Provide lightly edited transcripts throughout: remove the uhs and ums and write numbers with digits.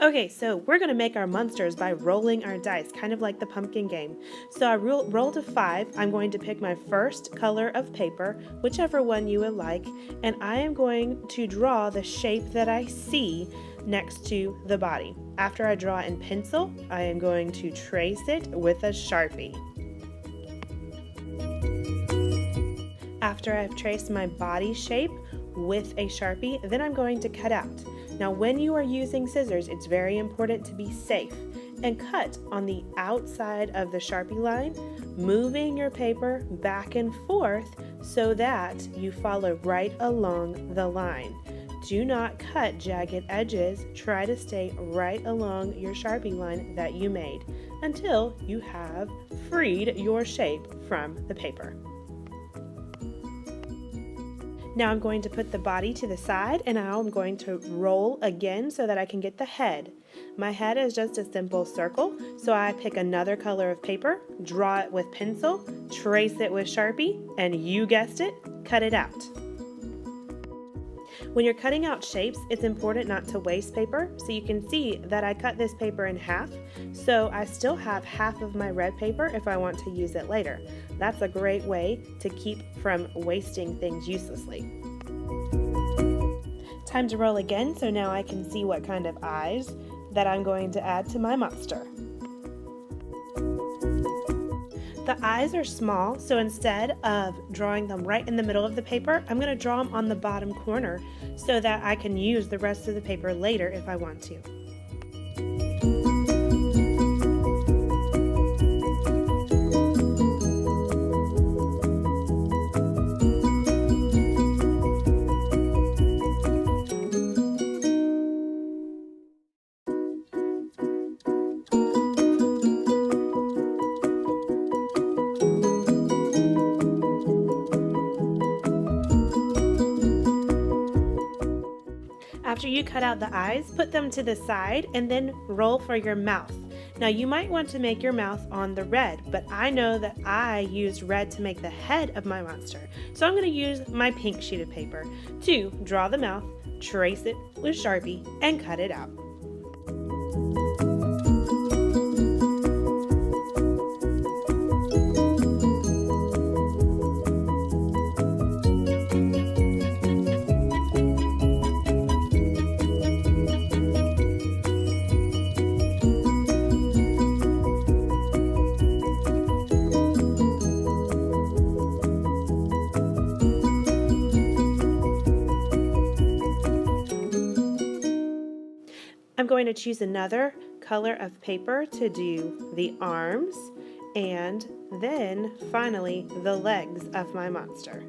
Okay, so we're going to make our monsters by rolling our dice, kind of like the pumpkin game. So I rolled a 5. I'm going to pick my first color of paper, whichever one you would like, and I am going to draw the shape that I see next to the body. After I draw in pencil, I am going to trace it with a Sharpie. After I've traced my body shape with a Sharpie, then I'm going to cut out. Now, when you are using scissors, it's very important to be safe and cut on the outside of the Sharpie line, moving your paper back and forth so that you follow right along the line. Do not cut jagged edges. Try to stay right along your Sharpie line that you made until you have freed your shape from the paper. Now I'm going to put the body to the side, and now I'm going to roll again so that I can get the head. My head is just a simple circle, so I pick another color of paper, draw it with pencil, trace it with Sharpie, and you guessed it, cut it out. When you're cutting out shapes, it's important not to waste paper, so you can see that I cut this paper in half, so I still have half of my red paper if I want to use it later. That's a great way to keep from wasting things uselessly. Time to roll again, so now I can see what kind of eyes that I'm going to add to my monster. The eyes are small, so instead of drawing them right in the middle of the paper, I'm going to draw them on the bottom corner so that I can use the rest of the paper later if I want to. After you cut out the eyes, put them to the side and then roll for your mouth. Now you might want to make your mouth on the red, but I know that I used red to make the head of my monster. So I'm going to use my pink sheet of paper to draw the mouth, trace it with Sharpie, and cut it out. I'm going to choose another color of paper to do the arms and then finally the legs of my monster.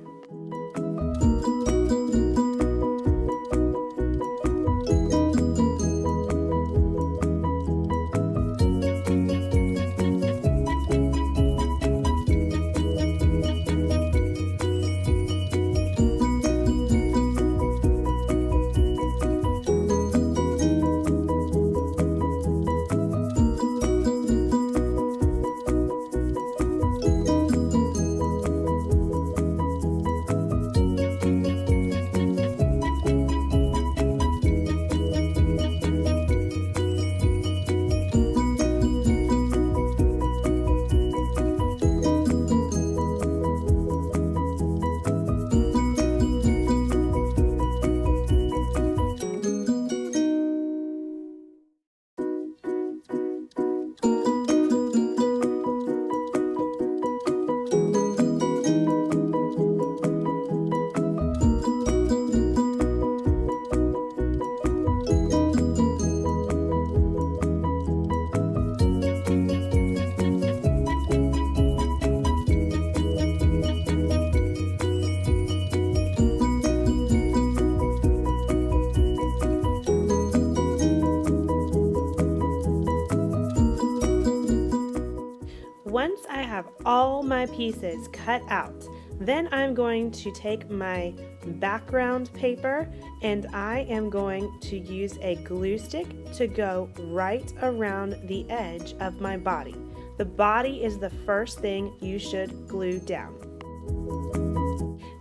Once I have all my pieces cut out, then I'm going to take my background paper and I am going to use a glue stick to go right around the edge of my body. The body is the first thing you should glue down.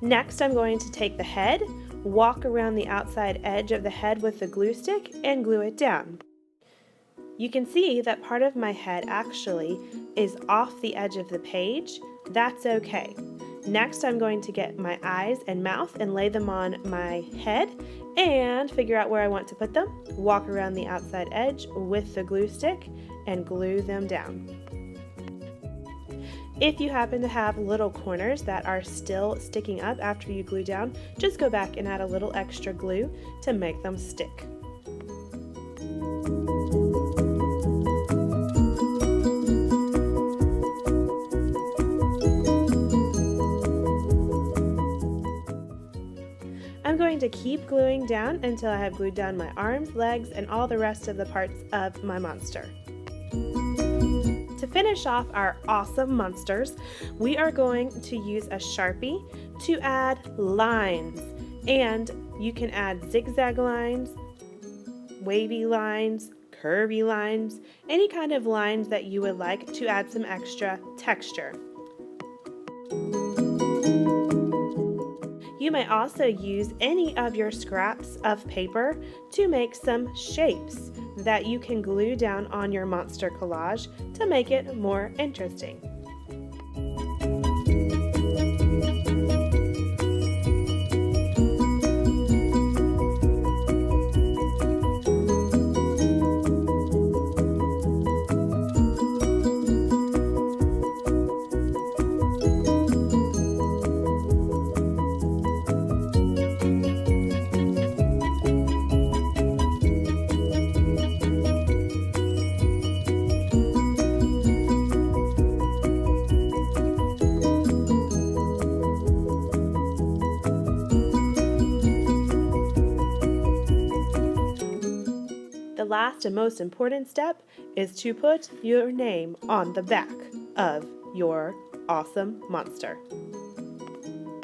Next, I'm going to take the head, walk around the outside edge of the head with the glue stick and glue it down. You can see that part of my head actually is off the edge of the page. That's okay. Next, I'm going to get my eyes and mouth and lay them on my head and figure out where I want to put them, walk around the outside edge with the glue stick and glue them down. If you happen to have little corners that are still sticking up after you glue down, just go back and add a little extra glue to make them stick. I'm going to keep gluing down until I have glued down my arms, legs, and all the rest of the parts of my monster. To finish off our awesome monsters, we are going to use a Sharpie to add lines. And you can add zigzag lines, wavy lines, curvy lines, any kind of lines that you would like to add some extra texture. You may also use any of your scraps of paper to make some shapes that you can glue down on your monster collage to make it more interesting. The last and most important step is to put your name on the back of your awesome monster.